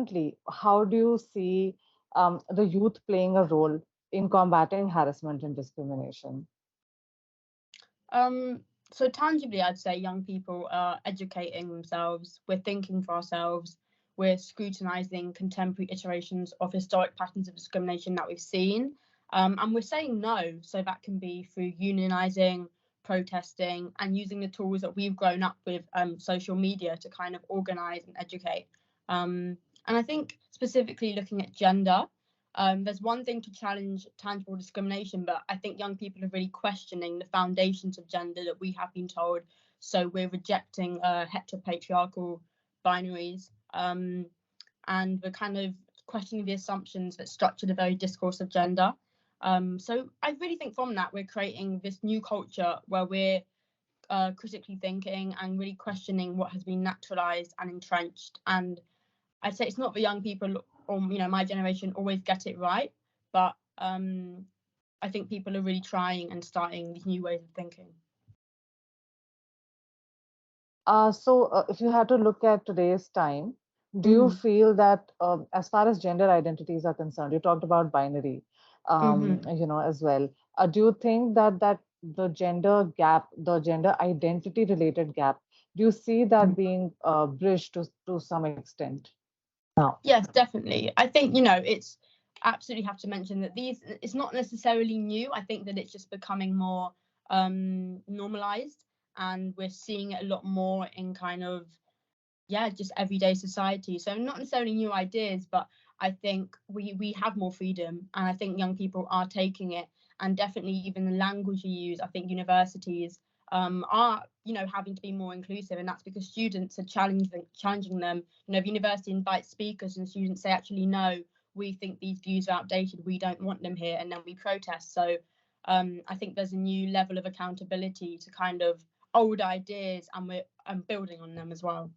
currently, how do you see the youth playing a role in combating harassment and discrimination? So tangibly, I'd say young people are educating themselves. We're thinking for ourselves. We're scrutinising contemporary iterations of historic patterns of discrimination that we've seen. And we're saying no. So that can be through unionising, protesting, and using the tools that we've grown up with, social media, to kind of organise and educate. And I think specifically looking at gender, there's one thing to challenge tangible discrimination, but I think young people are really questioning the foundations of gender that we have been told. So we're rejecting heteropatriarchal binaries, and we're kind of questioning the assumptions that structure the very discourse of gender. So I really think from that, we're creating this new culture where we're critically thinking and really questioning what has been naturalized and entrenched. And I'd say it's not the young people or my generation always get it right, but I think people are really trying and starting these new ways of thinking. So, if you had to look at today's time, do you feel that, as far as gender identities are concerned, you talked about binary, as well. Do you think that the gender gap, the gender identity related gap, do you see that being bridged to some extent now? Yes, definitely. I think it's absolutely have to mention that it's not necessarily new. I think that it's just becoming more normalized, and we're seeing it a lot more in kind of just everyday society. So not necessarily new ideas, but I think we have more freedom, and I think young people are taking it. And definitely even the language you use, I think universities are having to be more inclusive, and that's because students are challenging them. If university invites speakers and students say, actually no, we think these views are outdated, we don't want them here, and then we protest. So I think there's a new level of accountability to kind of old ideas, and we're building on them as well.